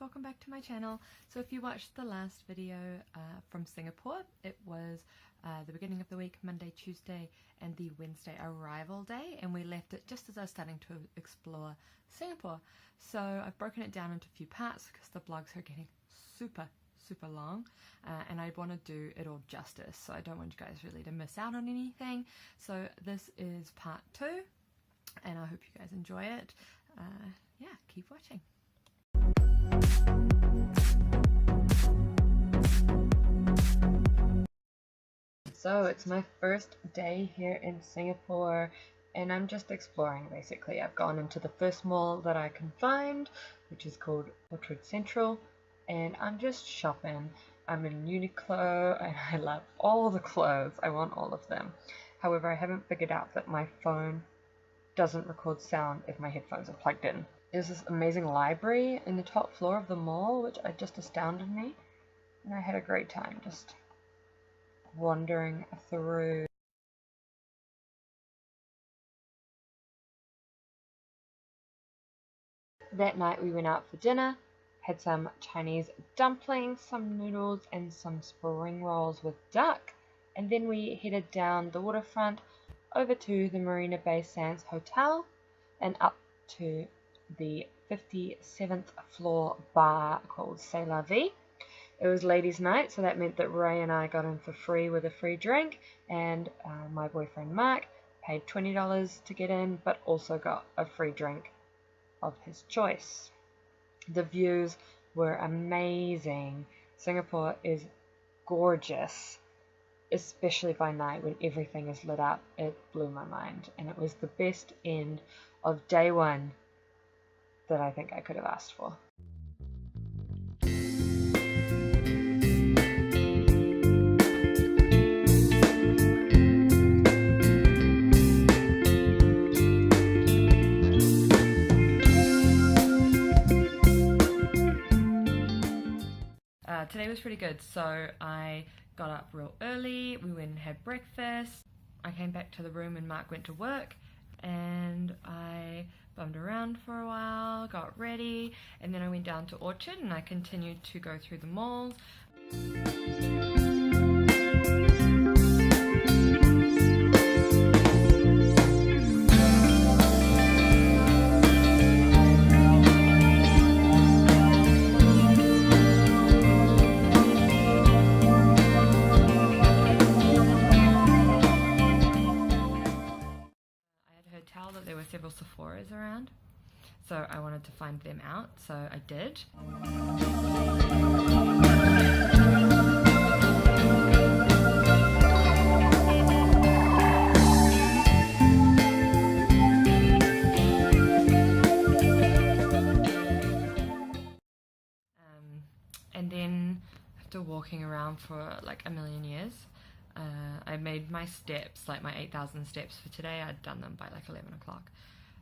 welcome back to my channel. So if you watched the last video from Singapore, it was the beginning of the week, Monday, Tuesday and the Wednesday arrival day, and we left it just as I was starting to explore Singapore. So I've broken it down into a few parts because the vlogs are getting super long, and I want to do it all justice, so I don't want you guys really to miss out on anything. So this is part 2 and I hope you guys enjoy it. Yeah, keep watching. So it's my first day here in Singapore and I'm just exploring basically. I've gone into the first mall that I can find, which is called Orchard Central, and I'm just shopping. I'm in Uniqlo and I love all the clothes. I want all of them. However, I haven't figured out that my phone doesn't record sound if my headphones are plugged in. There's this amazing library in the top floor of the mall, which just astounded me, and I had a great time just wandering through. That night we went out for dinner, had some Chinese dumplings, some noodles and some spring rolls with duck, and then we headed down the waterfront over to the Marina Bay Sands hotel and up to the 57th floor bar called C'est La Vie. It was ladies' night, so that meant that Ray and I got in for free with a free drink, and my boyfriend Mark paid $20 to get in, but also got a free drink of his choice. The views were amazing. Singapore is gorgeous, especially by night when everything is lit up. It blew my mind, and it was the best end of day one that I think I could have asked for. Today was pretty good, so I got up real early, we went and had breakfast, I came back to the room and Mark went to work, and I bummed around for a while, got ready, and then I went down to Orchard and I continued to go through the malls. That there were several Sephoras around, so I wanted to find them out, so I did. And then after walking around for like a million years, I made my steps, like my 8,000 steps for today. I'd done them by like 11 o'clock.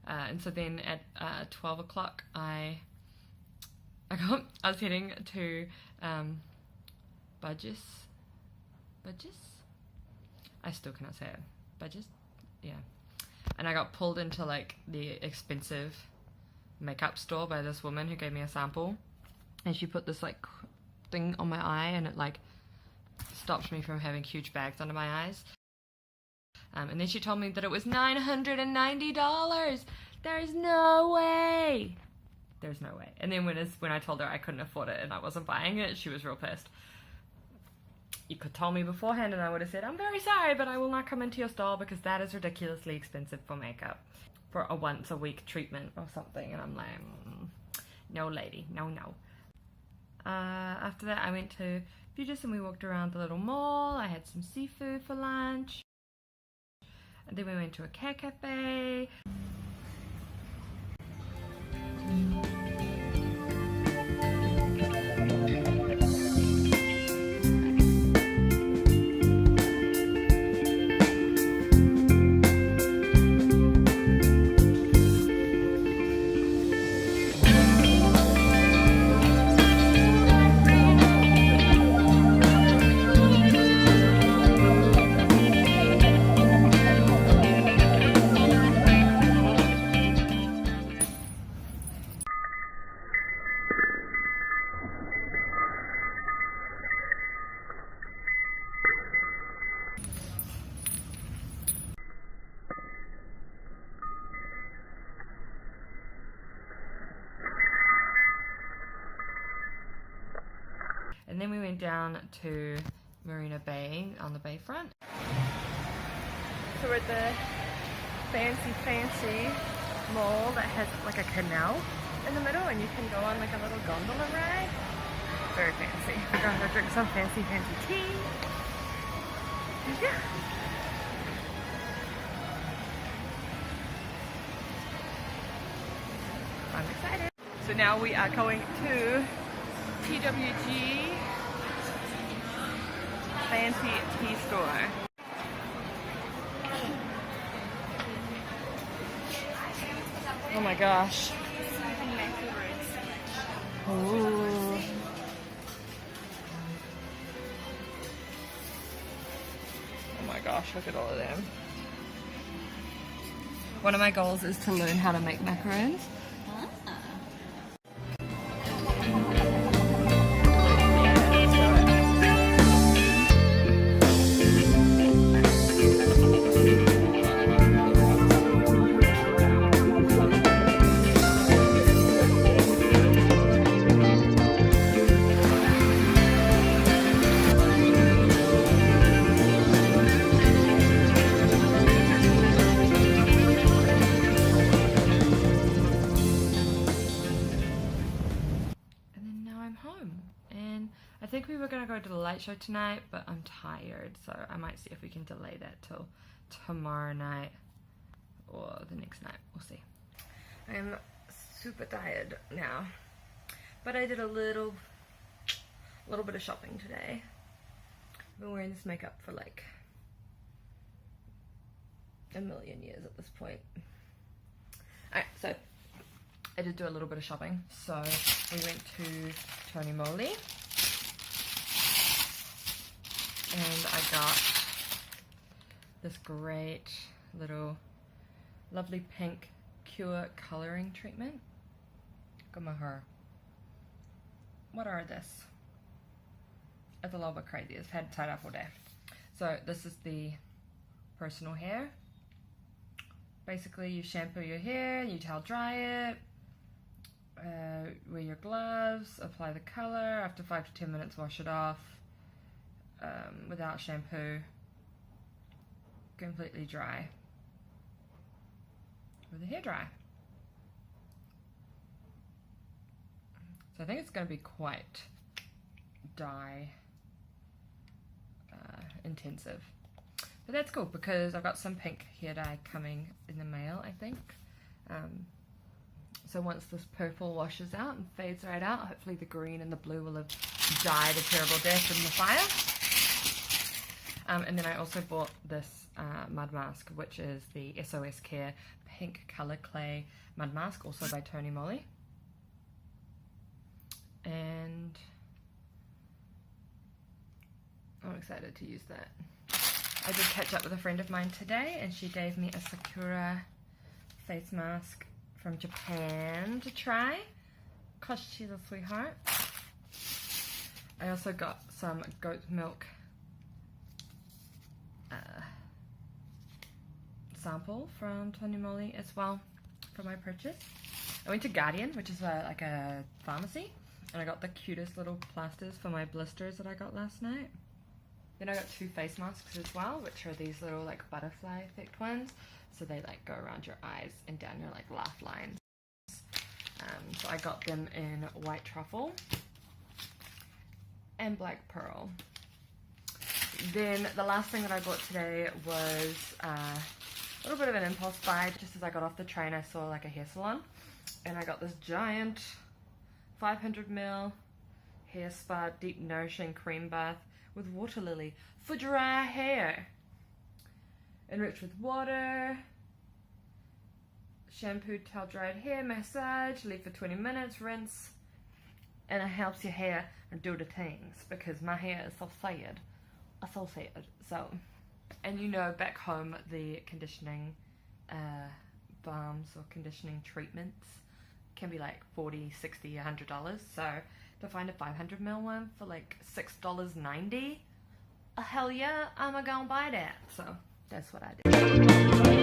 And so then at 12 o'clock, I was heading to Bugis. I still cannot say it. Bugis? Yeah. And I got pulled into like the expensive makeup store by this woman who gave me a sample. And she put this like thing on my eye, and it like stopped me from having huge bags under my eyes. And then she told me that it was $990. There's no way. There's no way. And then when I told her I couldn't afford it and I wasn't buying it, she was real pissed. You could tell me beforehand and I would have said, I'm very sorry, but I will not come into your store because that is ridiculously expensive for makeup, for a once a week treatment or something. And I'm like, no lady, no. After that I went to Bugis and we walked around the little mall. I had some seafood for lunch, and then we went to a café. And then we went down to Marina Bay on the bayfront. So we're at the fancy mall that has like a canal in the middle, and you can go on like a little gondola ride. Very fancy. We're going to go drink some fancy tea. Yeah. I'm excited. So now we are going to TWG fancy tea store. Oh my gosh. Ooh. Oh my gosh, look at all of them. One of my goals is to learn how to make macaroons. Home, and I think we were going to go to the light show tonight, but I'm tired, so I might see if we can delay that till tomorrow night or the next night. We'll see. I'm super tired now, but I did a little bit of shopping today. I've been wearing this makeup for like a million years at this point. Alright, so I did do a little bit of shopping. So we went to Tony Moly, and I got this great little lovely pink Cure coloring treatment. Look at my hair. What are this? It's a little bit crazy. It's had tied up all day. So this is the personal hair. Basically you shampoo your hair, you towel dry it, wear your gloves, apply the color, after 5 to 10 minutes wash it off without shampoo, completely dry with the hair dry. So I think it's going to be quite dye intensive, but that's cool because I've got some pink hair dye coming in the mail, I think. So once this purple washes out and fades right out, hopefully the green and the blue will have died a terrible death in the fire. And then I also bought this mud mask, which is the SOS Care Pink Color Clay Mud Mask, also by Tony Moly. And I'm excited to use that. I did catch up with a friend of mine today, and she gave me a Sakura face mask from Japan to try, cause she's a sweetheart. I also got some goat milk sample from Tony Moly as well for my purchase. I went to Guardian, which is like a pharmacy, and I got the cutest little plasters for my blisters that I got last night. Then I got 2 face masks as well, which are these little like butterfly effect ones. So they like go around your eyes and down your like laugh lines. So I got them in white truffle and black pearl. Then the last thing that I bought today was a little bit of an impulse buy. Just as I got off the train, I saw like a hair salon, and I got this giant 500ml hair spa deep nourishing cream bath with water lily for dry hair. Enriched with water, shampoo, towel dried hair, massage, leave for 20 minutes, rinse, and it helps your hair do the things because my hair is so sad. So, and you know, back home the conditioning balms or conditioning treatments can be like $40, $60, $100. So to find a 500ml one for like $6.90, hell yeah, I'm gonna buy that. So that's what I did.